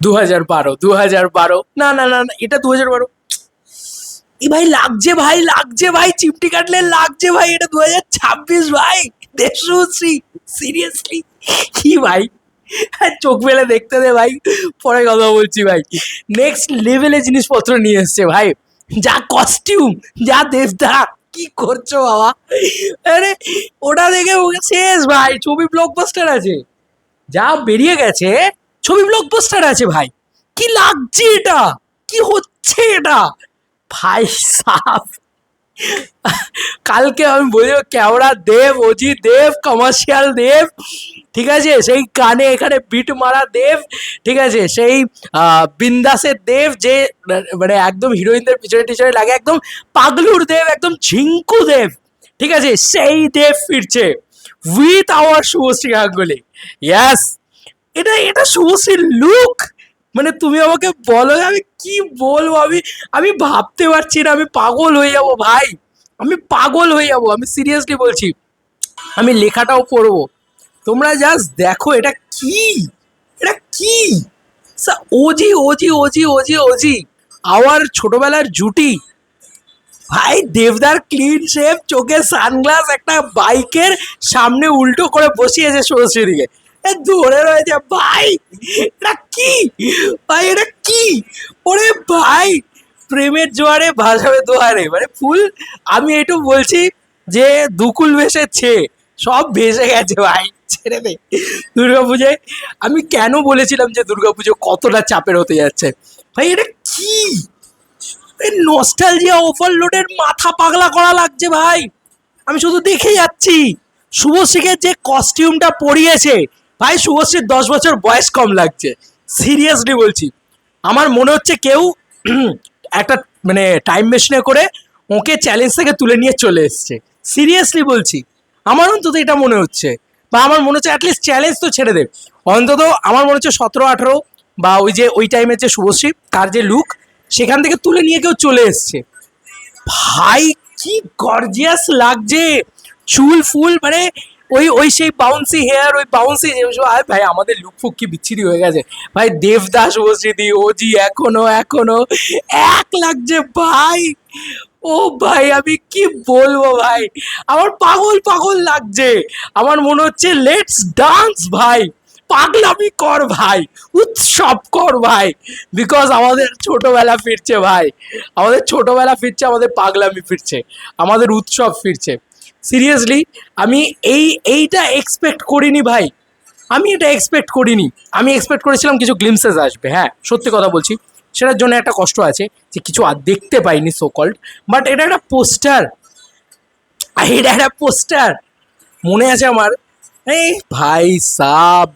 2012, 2012, না না না না, এটা 2012। এ ভাই লাগছে ভাই, চিমটি কাটলে লাগছে ভাই, এটা 2026 ভাই। দেশশ্রী, সিরিয়াসলি কি ভাই, হ্যাঁ, চোখ মেলে দেখতে দে ভাই, পরে কথা বলছি ভাই। নেক্সট লেভেলে জিনিসপত্র নিয়ে এসছে ভাই, যা কস্টিউম, যা দেবদা, কি করছো বাবা? আরে ওটা দেখে ওকে শেষ ভাই, ছবি ব্লকবাস্টার আছে, যা বেরিয়ে গেছে, ছবি ব্লকবাস্টার আছে ভাই। কি লাগছে এটা, কি হচ্ছে এটা ভাই সাহ। কালকে আমি বলবো কেওড়া দেব, অজি দেব, কমার্শিয়াল দেব, ঠিক আছে, সেই কানে এখানে বিট মারা দেব, ঠিক আছে, সেই বিন্দাসের দেব, যে মানে একদম হিরোইনদের পিছনে টিছনে লাগে, একদম পাগলুর দেব, একদম ঝিঙ্কু দেব, ঠিক আছে, সেই দেব ফিরছে উইথ আওয়ার শুভশ্রী গাঙ্গুলি। ইয়াস, এটা এটা শুভশ্রীর লুক, মানে তুমি আমাকে বলো, আমি কি বলবো, আমি ভাবতে পারছি না, আমি পাগল হয়ে যাবো ভাই, আমি পাগল হয়ে যাবো, আমি সিরিয়াসলি বলছি। আমি লেখাটাও পড়বো, তোমরা জাস্ট দেখো এটা কি, এটা কি, ওজি ওজি ওজি ওজি ওজি, আমার ছোটবেলার জুটি ভাই। দেবদার ক্লিন শেভ, চোখে সানগ্লাস, একটা বাইকের সামনে উল্টো করে বসিয়েছে শুভশ্রী দিকে, ধরে রয়েছে ভাই। এটা কি ভাই, এটা কি, ওরে ভাই, প্রেমের জোয়ারে ভাসাবে দোয়ারে, মানে ফুল। আমি একটু বলছি যে দুকুল ভেসেছে, সব ভেসে গেছে ভাই, ছেড়ে দে। দুর্গাপুজোয় আমি কেন বলেছিলাম যে দুর্গাপুজো কতটা চাপের হতে যাচ্ছে ভাই, এটা কি, নস্টালজিয়া ওভারলোডের মাথা পাগলা করা লাগছে ভাই। আমি শুধু দেখে যাচ্ছি শুভশ্রীকে যে কস্টিউমটা পরিয়েছে ভাই, শুভশ্রীর 10 বছর বয়স কম লাগছে, সিরিয়াসলি বলছি। আমার মনে হচ্ছে কেউ একটা মানে টাইম মেশিনে করে ওকে চ্যালেঞ্জ থেকে তুলে নিয়ে চলে এসছে, সিরিয়াসলি বলছি। আমার অন্তত এটা মনে হচ্ছে, বা আমার মনে হচ্ছে অ্যাটলিস্ট চ্যালেঞ্জ তো ছেড়ে দে, অন্তত আমার মনে হচ্ছে 17-18 বা ওই যে ওই টাইমের যে শুভশ্রী, তার যে লুক, সেখান থেকে তুলে নিয়ে কেউ চলে এসছে ভাই। কি গর্জিয়াস লাগছে, চুল ফুল, মানে ওই ওই সেই বাউন্সি হেয়ার, ওই বাউন্সি, আর ভাই আমাদের লুক ফুক কি বিচ্ছিরি হয়ে গেছে ভাই। দেবদাস শুভশ্রীদি ওজি এখনো এখনো এক লাগছে ভাই। ও ভাই আমি কি বলবো ভাই, আমার পাগল পাগল লাগছে, আমার মনে হচ্ছে লেটস ডান্স ভাই, পাগলামি কর ভাই, উৎসব কর ভাই, বিকজ আমাদের ছোটবেলা ফিরছে ভাই, আমাদের ছোটবেলা ফিরছে, আমাদের পাগলামি ফিরছে, আমাদের উৎসব ফিরছে। সিরিয়াসলি আমি এইটা এক্সপেক্ট করিনি ভাই, আমি এটা এক্সপেক্ট করিনি। আমি এক্সপেক্ট করেছিলাম কিছু গ্লিমসেস আসবে, হ্যাঁ সত্যি কথা বলছি, সেটার জন্য একটা কষ্ট আছে যে কিছু আর দেখতে পাইনি সো কল্ড। বাট এটা একটা পোস্টার, এটা একটা পোস্টার, মনে আছে আমার, এই ভাই সাব,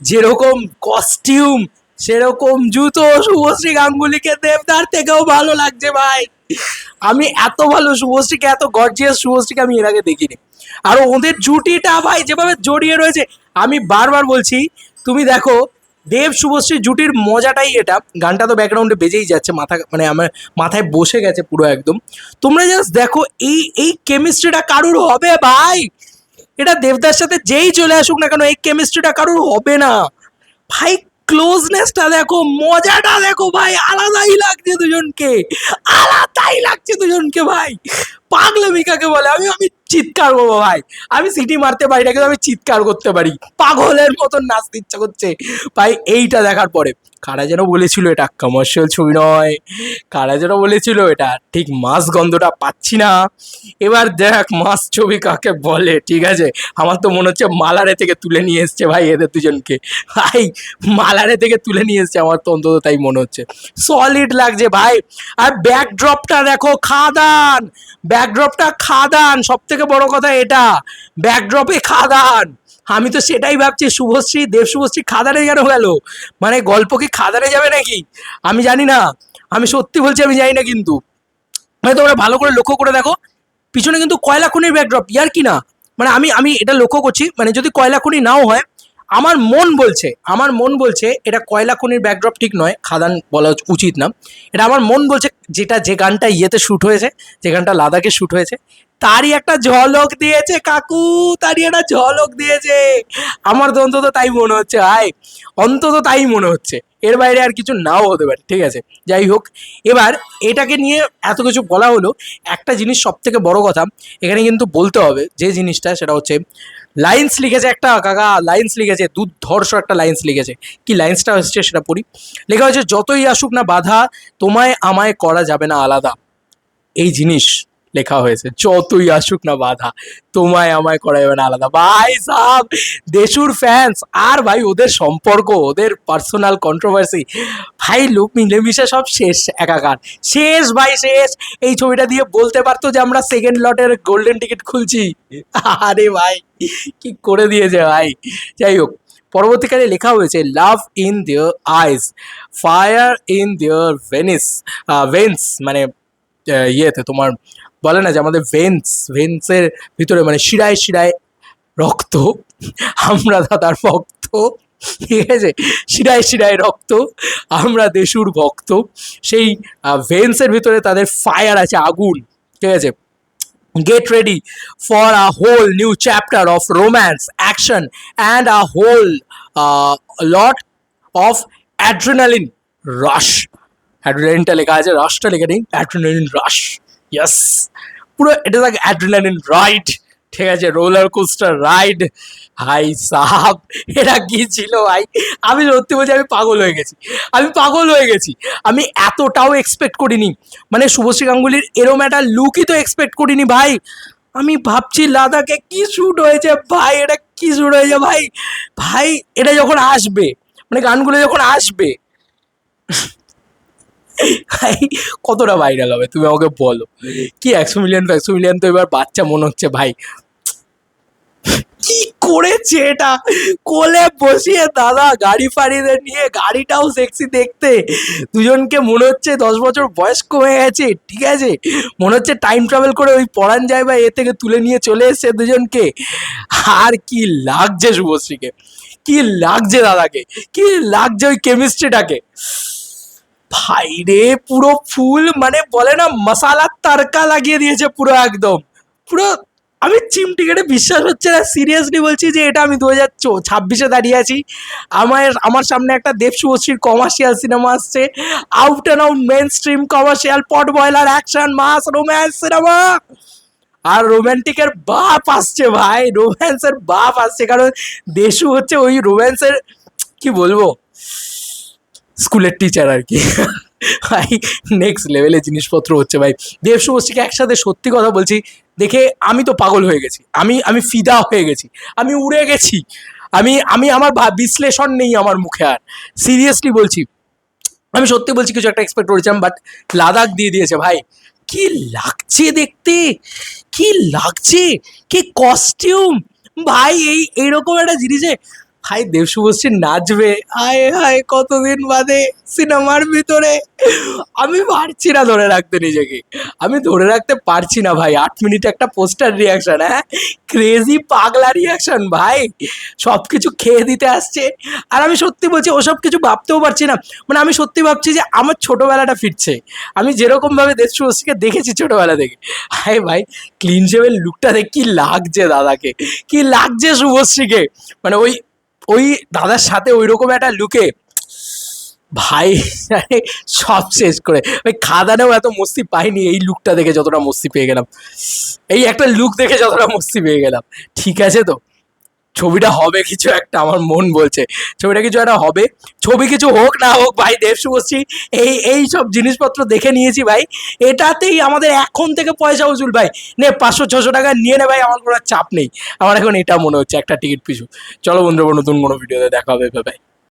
যেরকম কস্টিউম সেরকম জুতো, শুভশ্রী গাঙ্গুলিকে দেবদার থেকেও ভালো লাগছে ভাই। আমি এত ভালো শুভশ্রীকে, এত গর্জিয়াস শুভশ্রীকে আমি এর আগে দেখিনি। আর ওদের জুটিটা ভাই যেভাবে জড়িয়ে রয়েছে, আমি বারবার বলছি, তুমি দেখো দেব শুভশ্রী জুটির মজাটাই এটা। গানটা তো ব্যাকগ্রাউন্ডে বেজেই যাচ্ছে, মাথা মানে আমার মাথায় বসে গেছে পুরো একদম। তোমরা জাস্ট দেখো এই এই কেমিস্ট্রিটা কারুর হবে ভাই, এটা দেবদার সাথে যেই চলে আসুক না কেন, এই কেমিস্ট্রিটা কারুর হবে না ভাই। ক্লোজনেসটা দেখো, মজাটা দেখো ভাই, আলাদাই লাগছে দুজনকে, আলাদাই লাগছে দুজনকে ভাই। পাগলামি কাকে বলে, আমি আমি চিৎকার করবো ভাই, আমি সিটি মারতে পারি না কিন্তু আমি চিৎকার করতে পারি, পাগলের মতন নাচতে ইচ্ছা করছে ভাই এইটা দেখার পরে। কারা যেন বলেছিল এটা কমার্শিয়াল ছবি নয়, কারা যেন বলেছিল এটা ঠিক মাস গন্ধটা পাচ্ছি না। এবার দেখ মাস ছবি কাকে বলে, ঠিক আছে। আমার তো মনে হচ্ছে মালারে থেকে তুলে নিয়ে এসছে ভাই এদের দুজনকে, ভাই মালারে থেকে তুলে নিয়ে এসছে, আমার তো অন্তত তাই মনে হচ্ছে। সলিড লাগছে ভাই। আর ব্যাকড্রপটা দেখো, খাদান, ব্যাকড্রপটা খাদান, সব থেকে বড় কথা এটা, ব্যাকড্রপে খাদান। আমি তো সেটাই ভাবছি, শুভশ্রী দেব শুভশ্রী খাদানে কেন গেল, মানে গল্প কি খাদানে যাবে নাকি, আমি জানি না, আমি সত্যি বলছি আমি জানি না। কিন্তু মানে তোমরা ভালো করে লক্ষ্য করে দেখো, পিছনে কিন্তু কয়লা খনির ব্যাকড্রপ, ইয়ার কি না, মানে আমি আমি এটা লক্ষ্য করছি, মানে যদি কয়লা খনি নাও হয়, আমার মন বলছে এটা কয়লা খনির ব্যাকড্রপ ঠিক নয়, খাদান বলা উচিত না। এটা আমার মন বলছে যেটা যে গানটা ইয়েতে শ্যুট হয়েছে, যে গানটা লাদাখে শ্যুট হয়েছে, তারই একটা ঝলক দিয়েছে কাকু, তারই একটা ঝলক দিয়েছে। আমার তো অন্তত তাই মনে হচ্ছে ভাই, অন্তত তাই মনে হচ্ছে, এর বাইরে আর কিছু নাও হতে পারে। ঠিক আছে, যাই হোক, এবার এটাকে নিয়ে এত কিছু বলা হলো, একটা জিনিস সব থেকে বড় কথা এখানে কিন্তু বলতে হবে, যে জিনিসটা সেটা হচ্ছে লাইন্স লিখেছে একটা কাকা, লাইন্স লিখেছে, দুর্ধর্ষ একটা লাইন্স লিখেছে। কি লাইন্সটা হচ্ছে সেটা পড়ি। লেখা হয়েছে, যতই আসুক না বাধা, তোমায় আমায় করা যাবে না আলাদা। এই জিনিস লেখা হয়েছে, যতই আসুক না বাধা, তোমায় আমায় করা যাবে না আলাদা। ভাই সাব, দেশুর ফ্যান্স আর ভাই ওদের সম্পর্ক, ওদের পার্সোনাল কন্ট্রোভার্সি, ভাই লোক মিলেমিশে সব শেষ, একাকার শেষ ভাই শেষ। এই ছবিটা দিয়ে বলতে পারতো যে আমরা সেকেন্ড লটের গোল্ডেন টিকিট খুলছি। আরে ভাই কি করে দিয়েছে ভাই। যাই হোক, পরবর্তীকালে লেখা হয়েছে, love in their eyes, fire in their veins, মানে ইয়েতে তোমার বলে না যে আমাদের ভেন্সের ভিতরে মানে শিরায় শিরায় রক্ত, আমরা দাদার ভক্ত। ঠিক আছে, শিরায় শিরায় রক্ত, আমরা দেশুর ভক্ত। সেই ভেন্সের ভিতরে তাদের ফায়ার আছে, আগুন। ঠিক আছে, get ready for a whole new chapter of romance, action, and a whole lot of adrenaline rush. অ্যাড্রিনালিনটা লেখা আছে, রাশটা লেখা নেই, অ্যাড্রিনালিন রাশ। ইয়েস, পুরো এটা লাগে অ্যাড্রিনালিন রাইড। ঠিক আছে, রোলার কোস্টার রাইড। ভাই সাহাব, এটা কি ছিল ভাই? আমি সত্যি বলছি, আমি পাগল হয়ে গেছি, আমি পাগল হয়ে গেছি। আমি এতটাও এক্সপেক্ট করিনি, মানে শুভশ্রী গাঙ্গুলির এরম একটা লুকই তো এক্সপেক্ট করিনি ভাই। আমি ভাবছি লাদাখে কি শ্যুট হয়েছে ভাই, এটা কি শ্যুট হয়েছে ভাই। ভাই এটা যখন আসবে, মানে গানগুলো যখন আসবে ভাই, কতটা ভাইরাল হবে তুমি আমাকে বলো। কি 100 মিলিয়ন তো এবার বাচ্চা মনে হচ্ছে ভাই। কি করেছে এটা, কোলে বসিয়ে দাদা গাড়ি ফাড়িদের নিয়ে, গাড়িটাও সেক্সি দেখতে, দুজনকে মনে হচ্ছে 10 বছর বয়স কমে গেছে। ঠিক আছে, মনে হচ্ছে টাইম ট্রাভেল করে ওই পরান যায় বা এ থেকে তুলে নিয়ে চলে এসছে দুজনকে। আর কি লাগছে শুভশ্রীকে, কি লাগছে দাদাকে, কি লাগছে ওই কেমিস্ট্রিটাকে। ভাই রে, পুরো ফুল মানে বলে না মশালা তড়কা লাগিয়ে দিয়েছে পুরো, একদম পুরো। আমি চিমটি কেটে বিশ্বাস হচ্ছে না, সিরিয়াসলি বলছি যে এটা আমি 2026-এ দাঁড়িয়ে আছি, আমার সামনে একটা দেব শুভশ্রীর কমার্শিয়াল সিনেমা আসছে, out and out mainstream commercial potboiler action mass romance cinema. আর রোম্যান্টিকের বাপ আসছে ভাই, রোম্যান্সের বাপ আসছে, কারণ দেশু হচ্ছে ওই রোম্যান্সের কি বলবো, স্কুলের টিচার আর কি। ভাই নেক্সট লেভেলের জিনিসপত্র হচ্ছে ভাই। দেব শুভশ্রীকে একসাথে সত্যি কথা বলছি দেখে আমি তো পাগল হয়ে গেছি, আমি ফিদা হয়ে গেছি, আমি উড়ে গেছি। আমি আমার বিশ্লেষণ নেই আমার মুখে আর, সিরিয়াসলি বলছি। আমি সত্যি বলছি কিছু একটা এক্সপেক্ট করেছিলাম, বাট লাদাখ দিয়ে দিয়েছে ভাই। কি লাগছে দেখতে, কি লাগছে, কি কস্টিউম ভাই। এইরকম একটা জিনিসে ভাই দেব শুভশ্রী নাচবে, আয় হায় কতদিন বাদে সিনেমার ভিতরে। আমি পারছি না ধরে রাখতে নিজেকে, আমি ধরে রাখতে পারছি না ভাই। 8 মিনিট একটা পোস্টার রিয়াকশন, হ্যাঁ ক্রেজি পাগলা রিয়াকশন ভাই, সব কিছু খেয়ে দিতে আসছে। আর আমি সত্যি বলছি ওসব কিছু ভাবতেও পারছি না, মানে আমি সত্যি ভাবছি যে আমার ছোটোবেলাটা ফিরছে। আমি যেরকমভাবে দেব শুভশ্রীকে দেখেছি ছোটোবেলা থেকে, হায় ভাই ক্লিন শেভের লুকটা দেখ কি লাগছে দাদাকে, কি লাগছে শুভশ্রীকে, মানে ওই ওই দাদার সাথে ওই রকম একটা লুকে ভাই সব শেষ করে। ওই খাদানেও এত মস্তি পাইনি এই লুকটা দেখে যতটা মস্তি পেয়ে গেলাম, এই একটা লুক দেখে যতটা মস্তি পেয়ে গেলাম। ঠিক আছে তো, ছবিটা হবে কিছু একটা, আমার মন বলছে ছবিটা কিছু একটা হবে। ছবি কিছু হোক না হোক ভাই, দেব শুভশ্রী এই সব জিনিসপত্র দেখে নিয়েছি ভাই, এটাতেই আমাদের এখন থেকে পয়সা উসুল ভাই। নে 500-600 টাকা নিয়ে নে ভাই, আমার কোনো চাপ নেই। আমার এখন এটা মনে হচ্ছে একটা টিকিট পিছু। চলো বন্ধুরা, নতুন কোনো ভিডিওতে দেখা হবে, বাই।